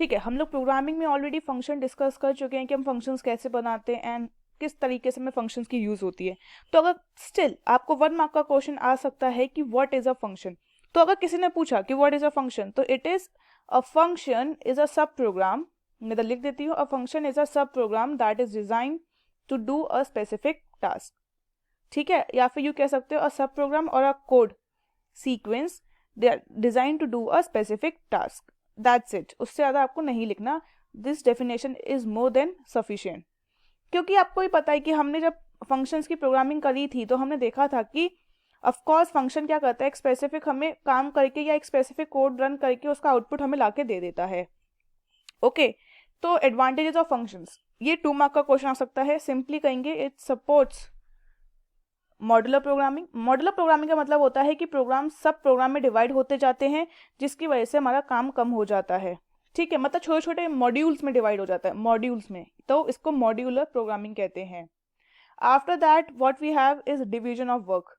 ठीक है, हम लोग प्रोग्रामिंग में ऑलरेडी फंक्शन डिस्कस कर चुके हैं कि हम फंक्शंस कैसे बनाते हैं एंड किस तरीके से हमें फंक्शंस की यूज़ होती है। तो अगर स्टिल आपको 1 मार्क का क्वेश्चन आ सकता है कि व्हाट इज़ अ फंक्शन, तो अगर किसी ने पूछा कि व्हाट इज़ अ फंक्शन, तो it is a function is a sub programme, मैं तो लिख देती हूँ, a function is a sub program that is design to do a specific task. ठीक है, या फिर यू कह सकते हो अ सब प्रोग्राम और a code sequence they are design to do a specific task, that's it, उससे ज़्यादा आपको नहीं लिखना। This definition is more than sufficient. क्योंकि आपको ही पता है कि हमने जब फंक्शंस की प्रोग्रामिंग करी थी तो हमने देखा था कि ऑफकोर्स फंक्शन क्या करता है, एक स्पेसिफिक हमें काम करके या एक स्पेसिफिक कोड रन करके उसका आउटपुट हमें लाके दे देता है। ओके, तो एडवांटेजेस ऑफ फंक्शंस, ये 2 मार्क का क्वेश्चन आ सकता है। सिंपली कहेंगे it supports modular programming. Modular programming का मतलब होता है कि प्रोग्राम सब प्रोग्राम में डिवाइड होते जाते हैं, जिसकी वजह से हमारा काम कम हो जाता है। ठीक है, मतलब छोटे छोटे मॉड्यूल्स में डिवाइड हो जाता है, मॉड्यूल्स में, तो इसको मॉड्यूलर प्रोग्रामिंग कहते हैं। After that what we have is division of work.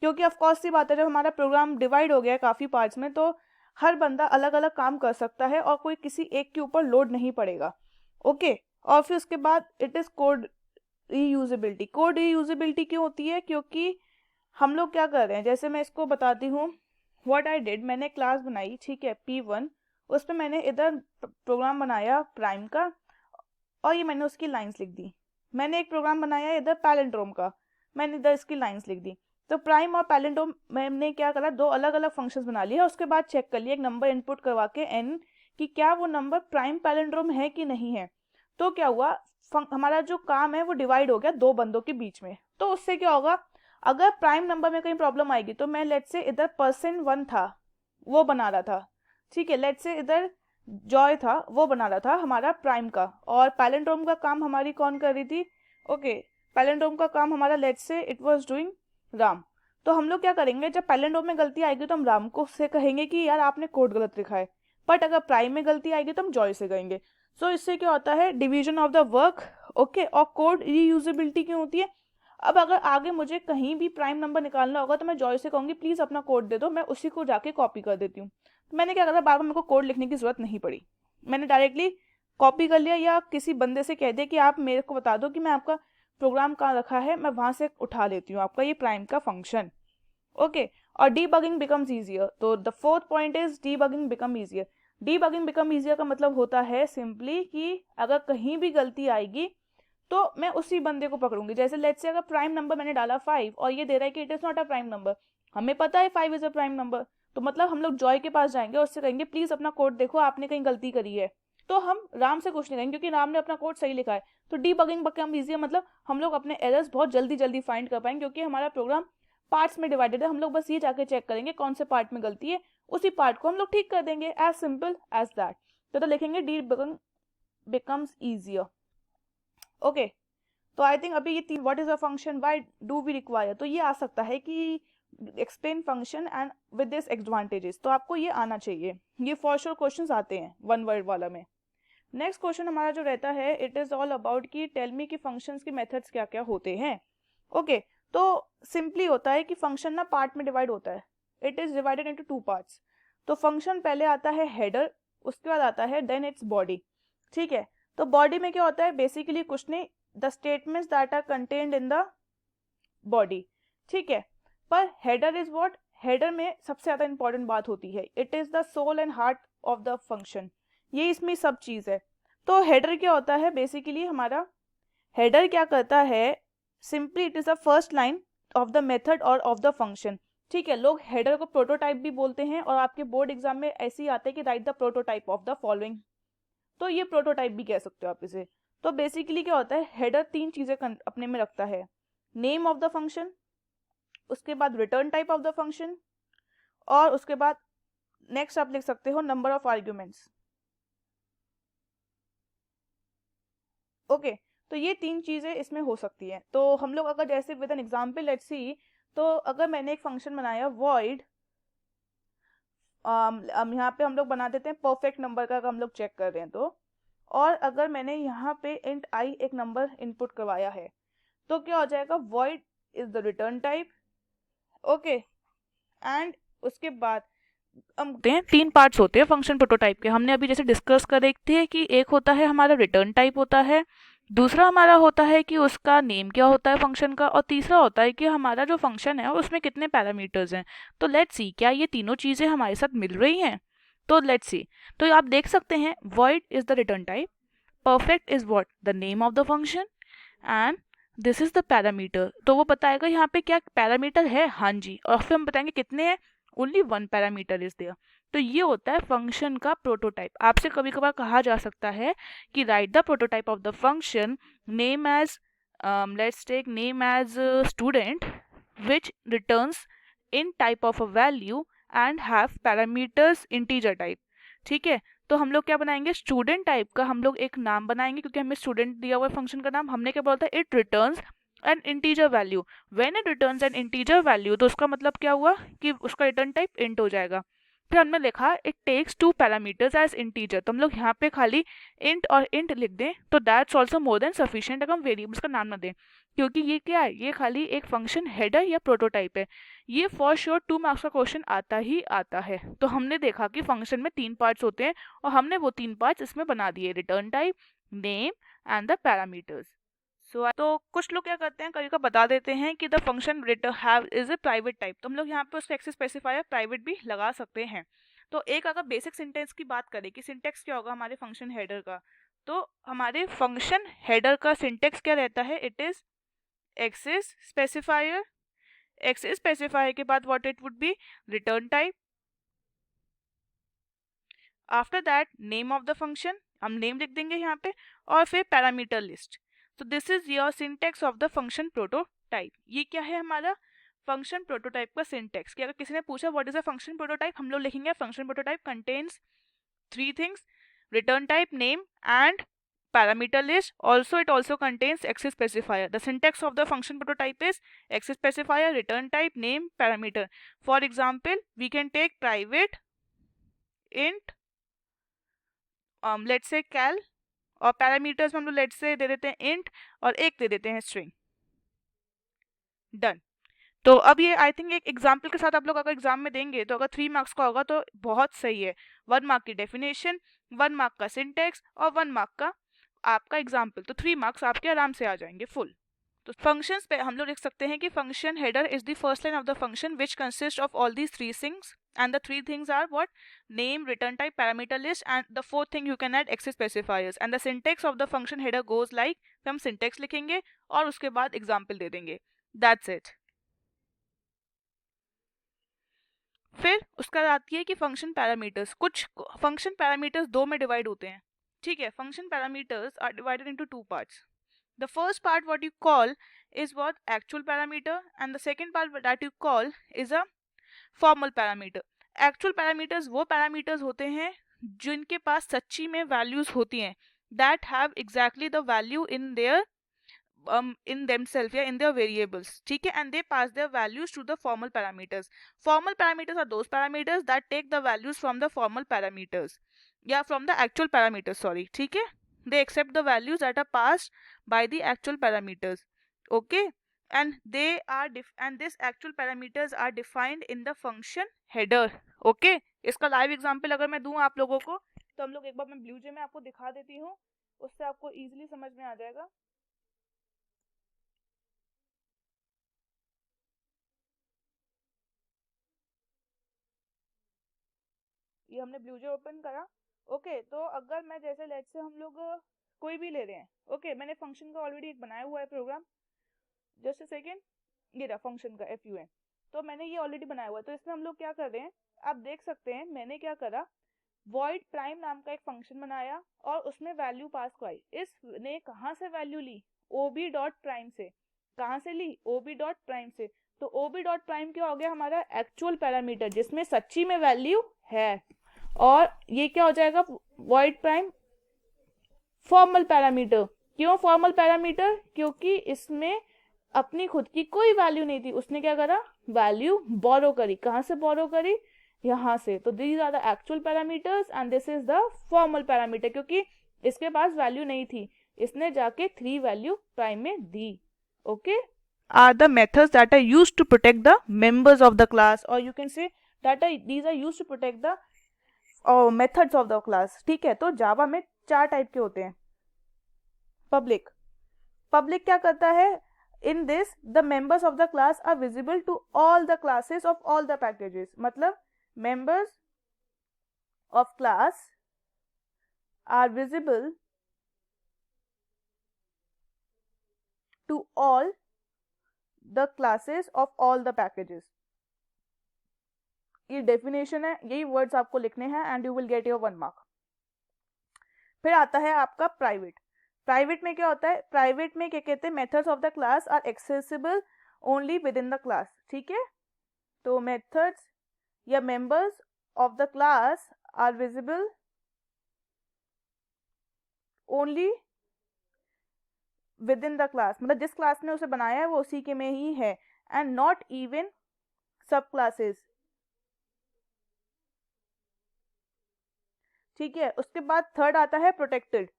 क्योंकि ऑफकोर्स सी बात है, जब हमारा प्रोग्राम डिवाइड हो गया है काफ़ी पार्ट्स में, तो हर बंदा अलग अलग काम कर सकता है और कोई किसी एक के ऊपर लोड नहीं पड़ेगा। ओके, और फिर उसके बाद it is code reusability. Code reusability क्यों होती है? क्योंकि हम लोग क्या कर रहे हैं, जैसे मैं इसको बताती हूँ व्हाट आई डिड। मैंने क्लास बनाई, ठीक है, P1, उस पर मैंने इधर प्रोग्राम बनाया प्राइम का और ये मैंने उसकी लाइंस लिख दी। मैंने एक प्रोग्राम बनाया इधर पैलिंड्रोम का, मैंने इधर इसकी लाइंस लिख दी। तो प्राइम और पैलिंड्रोम मैंने क्या करा, दो अलग अलग फंक्शंस बना लिए। उसके बाद चेक कर लिया एक नंबर इनपुट करवा के n, कि क्या वो नंबर प्राइम पैलिंड्रोम है कि नहीं है। तो क्या हुआ, हमारा जो काम है वो डिवाइड हो गया दो बंदों के बीच में। तो उससे क्या होगा, अगर प्राइम नंबर में कहीं प्रॉब्लम आएगी तो मैं लेट से इधर %1 था वो बना रहा था, ठीक है, लेट से इधर जॉय था वो बना रहा था हमारा प्राइम का, और पैलिंड्रोम का काम हमारी कौन कर रही थी? ओके, पैलिंड्रोम का काम हमारा लेट से इट वाज डूइंग राम। तो हम लोग क्या करेंगे, जब पैलिंड्रोम में गलती आएगी तो हम राम को से कहेंगे कि यार आपने कोड गलत लिखा है, बट अगर प्राइम में गलती आएगी तो हम जॉय से कहेंगे। सो इससे क्या होता है, division of the work. Okay, और कोड रीयूजेबिलिटी क्यों होती है? अब अगर आगे मुझे कहीं भी प्राइम नंबर निकालना होगा तो मैं जॉय से कहूंगी प्लीज अपना कोड दे दो, मैं उसी को जाके कॉपी कर देती हूँ। तो मैंने क्या करा, बार बार मेरे को कोड लिखने की जरूरत नहीं पड़ी, मैंने डायरेक्टली कॉपी कर लिया, या किसी बंदे से कह दिया कि आप मेरे को बता दो कि मैं आपका प्रोग्राम कहाँ रखा है, मैं वहां से उठा लेती हूँ आपका ये प्राइम का फंक्शन। ओके, और डीबगिंग बिकम्स ईजियर। तो the fourth point is debugging become easier. Debugging become easier का मतलब होता है सिंपली कि अगर कहीं भी गलती आएगी तो मैं उसी बंदे को पकड़ूंगी। जैसे लेट्स से अगर प्राइम नंबर मैंने डाला 5 और ये दे रहा है कि it is not a prime number, हमें पता है 5 इज अ प्राइम नंबर, तो मतलब हम लोग जॉय के पास जाएंगे और उससे कहेंगे प्लीज अपना कोड देखो आपने कहीं गलती करी है। तो हम राम से कुछ नहीं कहेंगे क्योंकि राम ने अपना कोड सही लिखा है। तो डीबगिंग बिकम ईजियर मतलब हम लोग अपने एरर्स बहुत जल्दी जल्दी फाइंड कर पाएंगे, क्योंकि हमारा प्रोग्राम पार्ट्स में डिवाइडेड है। हम लोग बस ये जाके चेक करेंगे कौन से पार्ट में गलती है, उसी पार्ट को हम लोग ठीक कर देंगे, एज सिंपल एज दैट। तो लिखेंगे डीबगिंग बिकम्स ईजियर। ओके, तो आई थिंक अभी ये तीन, what is a function, why do we require, तो ये आ सकता है कि explain function and with this advantages, तो आपको ये आना चाहिए। ये फॉर श्योर क्वेश्चंस आते हैं 1 वर्ड वाला में। नेक्स्ट क्वेश्चन हमारा जो रहता है, इट इज ऑल अबाउट कि टेल मी कि फंक्शंस के मेथड्स क्या क्या होते हैं। ओके, तो सिंपली होता है कि फंक्शन ना पार्ट में डिवाइड होता है, it is divided into 2 parts. तो फंक्शन पहले आता है हेडर, उसके बाद आता है देन इट्स बॉडी। ठीक है, तो बॉडी में क्या होता है, बेसिकली कुछ नहीं, the statements that are contained in the body. ठीक है, पर हेडर इज व्हाट, हेडर में सबसे ज्यादा इंपॉर्टेंट बात होती है, it is the soul and heart of the function, ये इसमें सब चीज है। तो हेडर क्या होता है, बेसिकली हमारा हेडर क्या करता है, simply it is the first line of the method और ऑफ द फंक्शन। ठीक है, लोग हेडर को प्रोटोटाइप भी बोलते हैं, और आपके बोर्ड एग्जाम में ऐसे ही आते हैं कि write the prototype of the following, तो ये प्रोटोटाइप भी कह सकते हो आप इसे। तो बेसिकली क्या होता है, हेडर 3 चीजें अपने में रखता है, नेम ऑफ द फंक्शन, उसके बाद return type of the function, और उसके बाद नेक्स्ट आप लिख सकते हो नंबर ऑफ आर्ग्यूमेंट्स। ओके, तो ये 3 चीजें इसमें हो सकती हैं। तो हम लोग अगर जैसे with an example let's see, तो अगर मैंने एक फंक्शन बनाया वॉइड, यहाँ पे हम लोग बना देते हैं परफेक्ट नंबर का, अगर हम लोग चेक कर रहे हैं तो, और अगर मैंने यहाँ पे इंट आई एक नंबर इनपुट करवाया है, तो क्या हो जाएगा, void is the return type. Okay, and उसके बाद तीन पार्ट्स होते हैं फंक्शन प्रोटोटाइप के। हमने अभी जैसे डिस्कस कर रहे थे कि एक होता है हमारा रिटर्न टाइप होता है, दूसरा हमारा होता है कि उसका नेम क्या होता है फंक्शन का, और तीसरा होता है कि हमारा जो फंक्शन है उसमें कितने पैरामीटर्स हैं। तो लेट्स सी क्या ये तीनों चीज़ें हमारे साथ मिल रही हैं। तो लेट्स सी, तो आप देख सकते हैं void is the return type, perfect is what the name of the function, and this is the parameter. तो वो बताएगा यहाँ पे क्या पैरामीटर है, हाँ जी, और फिर हम बताएंगे कितने हैं, only one parameter is there. तो ये होता है फंक्शन का प्रोटोटाइप। आपसे कभी कभार कहा जा सकता है कि write the prototype of the function name as let's take name as student which returns int type of a value and have parameters integer type. ठीक है, तो हम लोग क्या बनाएंगे, स्टूडेंट टाइप का हम लोग एक नाम बनाएंगे, क्योंकि हमें स्टूडेंट दिया हुआ फंक्शन का नाम। हमने क्या बोला था, it returns N integer value. When it returns N integer value, तो उसका मतलब क्या हुआ कि उसका रिटर्न टाइप इंट हो जाएगा। फिर हमने लिखा it takes two parameters as integer, तो हम लोग यहाँ पे खाली इंट और इंट लिख दें तो that's also more than sufficient. अगर हम वेरिएबल्स का नाम ना दें, क्योंकि ये क्या है, ये खाली एक फंक्शन हेडर या प्रोटोटाइप है। ये फॉर श्योर 2 मार्क्स का क्वेश्चन आता ही आता है। तो हमने देखा कि फंक्शन में 3 पार्ट्स होते हैं और हमने वो 3 पार्ट्स इसमें बना दिए, return type, name and the parameters. तो कुछ लोग क्या करते हैं, कभी का बता देते हैं कि the function have is a private type, तो हम लोग यहाँ पे उसका एक्सेस स्पेसिफायर प्राइवेट भी लगा सकते हैं। तो एक अगर बेसिक सिंटेक्स की बात करें कि सिंटेक्स क्या होगा हमारे फंक्शन हेडर का, तो हमारे फंक्शन हेडर का सिंटेक्स क्या रहता है, it is access specifier. Access specifier के बाद what it would be, return type, after that name of the function, हम नेम लिख देंगे यहाँ पे, और फिर पैरामीटर लिस्ट। तो this is your syntax of the function prototype. ये क्या है हमारा फंक्शन प्रोटोटाइप का सिंटेक्स। कि अगर किसी ने पूछा what is a function prototype, हम लोग लिखेंगे function prototype contains 3 things, return type, name and parameter list. Also it also contains access specifier. The syntax of the function prototype is access specifier, return type, name, parameter. For example, we can take private int let's say cal, और parameters में हम लोग let's say दे देते हैं int और एक दे देते हैं string। डन। तो अब ये आई थिंक एक एग्जाम्पल के साथ आप लोग अगर एग्जाम में देंगे तो अगर 3 मार्क्स का होगा तो बहुत सही है। 1 मार्क की डेफिनेशन, 1 मार्क का सिंटेक्स और 1 मार्क का आपका एग्जाम्पल, तो 3 मार्क्स आपके आराम से आ जाएंगे फुल। तो फंक्शंस पे हम लोग लिख सकते हैं कि function header is the first line of the function which consist of all these 3 things, and the 3 things are what, name, return type, parameter list, and the 4th thing you can add access specifiers. And the syntax of the function header goes like, हम syntax लिखेंगे और उसके बाद example दे देंगे, that's it। फिर उसका आती है कि फंक्शन पैरामीटर्स। कुछ फंक्शन पैरामीटर्स 2 में डिवाइड होते हैं, ठीक है। Function parameters are divided into 2 parts. The first part what you call is what, actual parameter, and the second part that you call is a formal parameter। Actual parameters वो parameters होते हैं जिनके पास सच्ची में values होती हैं, that have exactly the value in their in themselves या in their variables, ठीक है, and they pass their values to the formal parameters। Formal parameters are those parameters that take the values from the formal parameters या from the actual parameters, sorry, ठीक है। They accept the values that are passed by the actual parameters, okay, and they are and this actual parameters are defined in the function header, okay। इसका live example अगर मैं दूं आप लोगों को, तो हम लोग एक बार मैं ब्लू जे में आपको दिखा देती हूँ, उससे आपको इजीली समझ में आ जाएगा। ये हमने ब्लू जे ओपन करा, ओके। तो अगर मैं जैसे लेट से हम लोग कोई भी ले रहे हैं, ओके, मैंने फंक्शन का ऑलरेडी एक बनाया हुआ है प्रोग्राम, जस्ट अ सेकेंड, ये रहा फंक्शन का FUN, तो मैंने ये ऑलरेडी बनाया हुआ है। तो इसमें हम लोग क्या कर रहे हैं, आप देख सकते हैं मैंने क्या करा, void prime नाम का एक फंक्शन बनाया और उसमें वैल्यू पास कराई। इसने कहाँ से वैल्यू ली, ob.prime से। कहाँ से ली, ob.prime से। तो ob.prime क्या हो गया, हमारा एक्चुअल पैरामीटर जिसमें सच्ची में वैल्यू है, और ये क्या हो जाएगा, void prime फॉर्मल पैरामीटर। क्यों फॉर्मल पैरामीटर, क्योंकि इसमें अपनी खुद की कोई वैल्यू नहीं थी, उसने क्या करा, वैल्यू बोरो करी। कहाँ से बोरो करी, यहाँ से। तो these are the actual parameters and this is the formal parameter, क्योंकि इसके पास वैल्यू नहीं थी, इसने जाके 3 वैल्यू प्राइम में दी, okay. Are the methods that are used to protect the members of the class, और you can say that are these are used to protect the methods of the class. ठीक है, तो जावा में 4 type के होते हैं। पब्लिक, पब्लिक क्या करता है, in this the members of the class are visible to all the classes of all the packages. मतलब members of class are visible to all the classes of all the packages. ये definition है, यही words आपको लिखने हैं and you will get your 1 mark. फिर आता है आपका प्राइवेट। प्राइवेट में क्या होता है, प्राइवेट में क्या कहते हैं, methods of the class are accessible only within the class. ठीक है, तो मेथड्स या members of the class are visible only within the class, मतलब जिस क्लास ने उसे बनाया है वो उसी के में ही है, एंड नॉट इवन सब क्लासेस। ठीक है, उसके बाद थर्ड आता है प्रोटेक्टेड।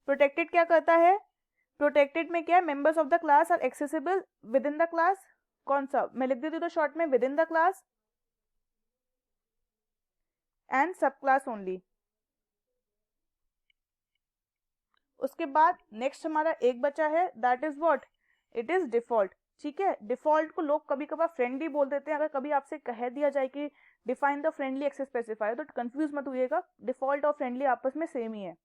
प्रोटेक्टेड क्या करता है, प्रोटेक्टेड में क्या है, members of the class are accessible within the class. कौन सा, मैं लिख देती हूँ तो शॉर्ट में, within the class and sub class only. उसके बाद नेक्स्ट हमारा एक बचा है, that is what, it is default. ठीक है, डिफॉल्ट को लोग कभी कभार फ्रेंडली बोल देते हैं। अगर कभी आपसे कह दिया जाए कि define the friendly access specifier, तो कंफ्यूज मत होइएगा, डिफॉल्ट और फ्रेंडली आपस में सेम ही है।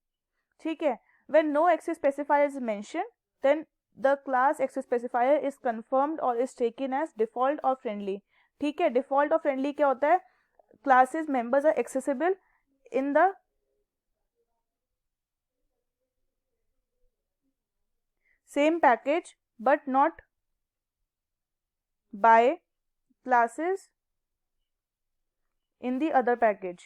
ठीक है, when no access specifier is mention then the class access specifier is confirmed और इज टेकन एज डिफॉल्ट और फ्रेंडली। ठीक है, डिफॉल्ट और फ्रेंडली क्या होता है, classes members are accessible in the same package but not by classes in the other package।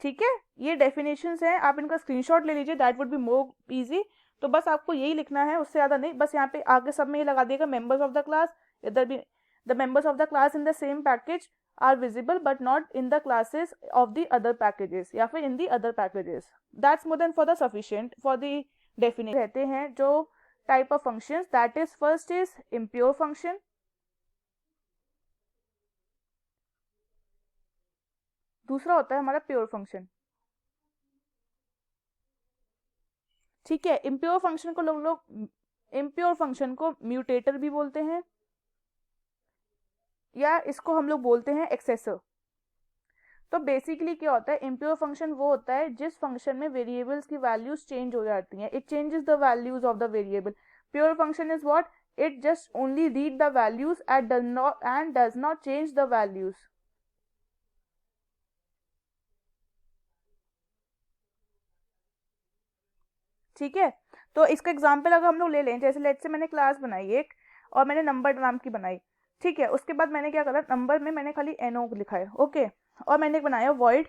ठीक है, ये डेफिनेशंस हैं, आप इनका स्क्रीनशॉट ले लीजिए, that would be more easy. तो बस आपको यही लिखना है, उससे ज़्यादा नहीं, बस यहाँ पे आगे सब में ये लगा देगा, मेंबर्स ऑफ द क्लास, इधर भी the members of the class in the same package are visible but not in the classes of the other packages, या फिर in the other packages. That's more than for the sufficient for the definition. रहते हैं जो type of functions, that is first is impure function, दूसरा होता है हमारा pure function. ठीक है, इम्प्योर फंक्शन को लोग इम्प्योर फंक्शन को म्यूटेटर भी बोलते हैं, या इसको हम लोग बोलते हैं एक्सेसर। तो बेसिकली क्या होता है, इम्प्योर फंक्शन वो होता है जिस फंक्शन में वेरिएबल्स की वैल्यूज चेंज हो जाती हैं, it changes the values of the variable. Pure function is what, it just only read the values and does not change the values. ठीक है, तो इसका एग्जाम्पल अगर हम लोग ले लें, जैसे लेट से मैंने क्लास बनाई एक और मैंने नंबर नाम की बनाई। ठीक है, उसके बाद मैंने क्या करा, नंबर में मैंने खाली एनओ लिखा है, ओके, और मैंने बनाया वॉइड,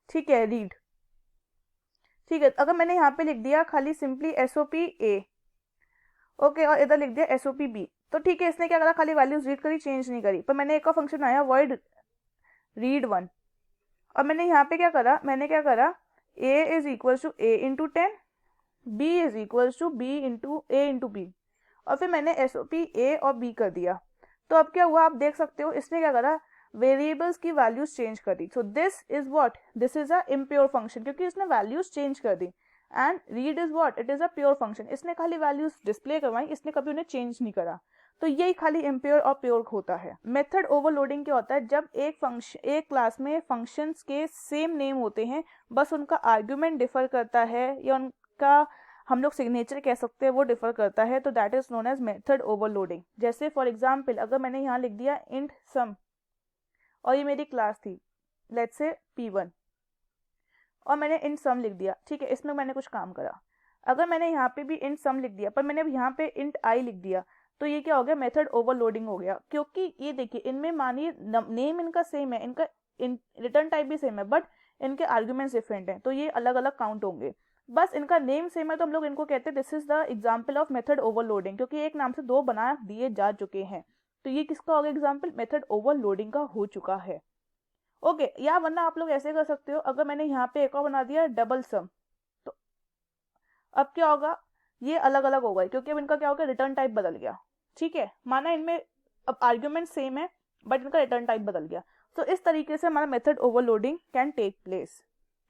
ठीक है, रीड। ठीक है, अगर मैंने यहाँ पे लिख दिया खाली सिंपली एसओपी ए, ओके, और इधर लिख दिया एसओपी बी, तो ठीक है, इसने क्या करा, खाली वैल्यूज रीड करी, चेंज नहीं करी। पर मैंने एक और फंक्शन आया वॉइड रीड 1, और मैंने यहाँ पे क्या करा, मैंने क्या करा, A is equal to A into 10, b is equal to B into A into B, और फिर मैंने एस ओ पी ए और बी कर दिया। तो अब क्या हुआ, आप देख सकते हो, इसने क्या करा, वेरिएबल्स की वैल्यूज चेंज कर दी। So this is what, this is a impure function, क्योंकि इसने वैल्यूज चेंज कर दी। And read is what, it is a pure function, इसने खाली वैल्यूज डिस्प्ले करवाई, इसने कभी उन्हें चेंज नहीं करा। तो यही खाली इम्प्योर और प्योर होता है। मेथड ओवरलोडिंग क्या होता है, जब एक क्लास में फंक्शंस के सेम नेम होते हैं, बस उनका आर्ग्यूमेंट डिफर करता है या उनका हम लोग सिग्नेचर कह सकते हैं वो डिफर करता है, तो that is known as method overloading. जैसे फॉर एग्जांपल अगर मैंने यहाँ लिख दिया इंट सम, और ये मेरी क्लास थी लेट्स से p1, और मैंने इंट सम लिख दिया, ठीक है, इसमें मैंने कुछ काम करा। अगर मैंने यहाँ पे भी इंट सम लिख दिया पर मैंने यहाँ पे इंट आई लिख दिया, तो ये क्या हो गया, मेथड ओवरलोडिंग हो गया। क्योंकि ये देखिए, इनमें मानिए नेम इनका सेम है, इनका रिटर्न टाइप भी सेम है, बट इनके आर्ग्यूमेंट्स डिफरेंट हैं, तो ये अलग अलग काउंट होंगे। बस इनका नेम सेम है तो हम लोग इनको कहते हैं this is the example of method overloading, क्योंकि एक नाम से दो बना दिए जा चुके हैं। तो ये किसका होगा एग्जाम्पल, मेथड ओवरलोडिंग का हो चुका है। ओके, या वरना आप लोग ऐसे कर सकते हो, अगर मैंने यहाँ पे एक और बना दिया डबल सम, तो अब क्या होगा, ये अलग अलग होगा क्योंकि अब इनका क्या होगा, रिटर्न टाइप बदल गया। ठीक है, माना इनमें अब आर्ग्यूमेंट सेम है बट इनका रिटर्न टाइप बदल गया। तो इस तरीके से हमारा method overloading can take place.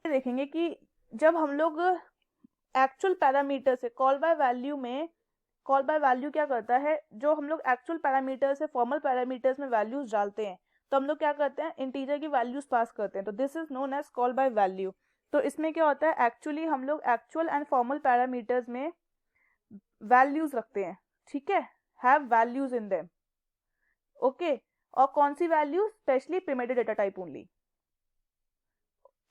देखेंगे कि जब हम लोग एक्चुअल पैरामीटर से कॉल बाय वैल्यू में, कॉल बाय वैल्यू क्या करता है, जो हम लोग एक्चुअल पैरामीटर से फॉर्मल पैरामीटर्स में वैल्यूज डालते हैं तो हम लोग क्या करते हैं, इंटीजर की वैल्यूज पास करते हैं, तो this is known as call by value. तो इसमें क्या होता है, एक्चुअली हम लोग एक्चुअल एंड फॉर्मल पैरामीटर्स में वैल्यूज रखते हैं, ठीक है, have values in them, okay. और कौन सी value, specially primitive data type only,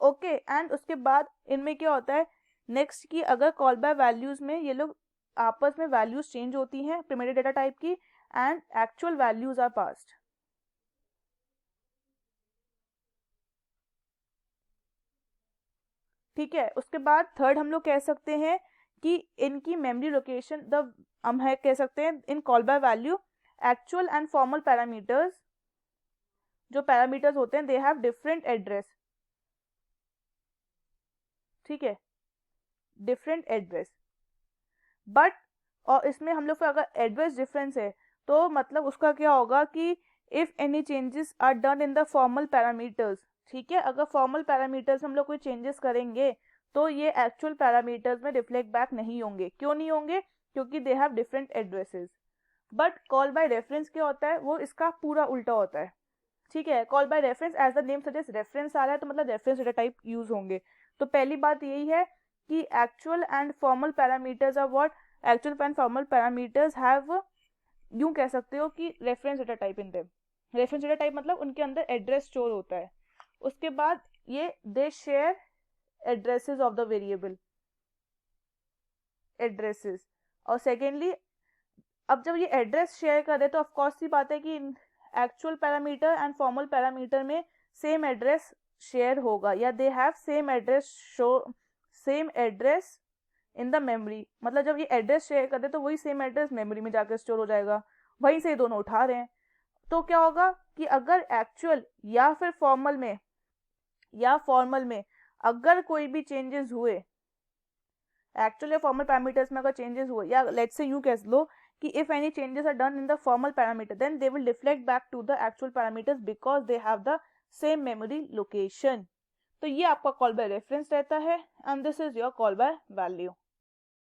okay. And उसके बाद इनमें क्या होता है नेक्स्ट की, अगर कॉल बाय वैल्यूज में ये लोग आपस में वैल्यूज चेंज होती हैं प्रिमिटिव डेटा टाइप की and actual values are passed, ठीक है। उसके बाद थर्ड हम लोग कह सकते हैं कि इनकी मेमोरी लोकेशन, द हम है कह सकते हैं in call by value actual and formal parameters, जो पैरामीटर्स होते हैं दे हैव डिफरेंट एड्रेस, ठीक है, डिफरेंट एड्रेस बट, और इसमें हम लोग को अगर एड्रेस डिफरेंस है तो मतलब उसका क्या होगा कि if any changes are done in the formal parameters, ठीक है, अगर फॉर्मल पैरामीटर्स में हम लोग कोई चेंजेस करेंगे तो ये एक्चुअल पैरामीटर्स में रिफ्लेक्ट बैक नहीं होंगे। क्यों नहीं होंगे, क्योंकि they have different addresses. But call by reference क्या होता है, वो इसका पूरा उल्टा होता है, ठीक है। Call by reference as the name suggest, reference आ रहा है तो मतलब रेफरेंस डेटा टाइप यूज होंगे। तो पहली बात यही है कि actual and formal parameters are what, actual and formal parameters have, यूं कह सकते हो कि reference data type in them, reference data type मतलब उनके अंदर एड्रेस स्टोर होता है। उसके बाद ये they share addresses of the variable, addresses. और सेकेंडली अब जब ये एड्रेस शेयर करे तो ऑफकोर्स सी बात है कि actual parameter and formal parameter में सेम एड्रेस शेयर होगा, या they have same address show, same address in the memory, मतलब जब ये एड्रेस शेयर करते तो वही सेम एड्रेस मेमोरी में जाकर स्टोर हो जाएगा, वहीं से ये दोनों उठा रहे हैं। तो क्या होगा कि अगर एक्चुअल या फिर फॉर्मल में, या फॉर्मल में अगर कोई भी चेंजेस हुए, एक्चुअल या फॉर्मल पैरामीटर्स में अगर चेंजेस हुए, या लेट्स से यूं कह लो कि if any changes are done in the formal parameter then they will reflect back to the actual parameters because they have the same memory location. तो ये आपका कॉल बाय रेफरेंस रहता है and this is your call by value.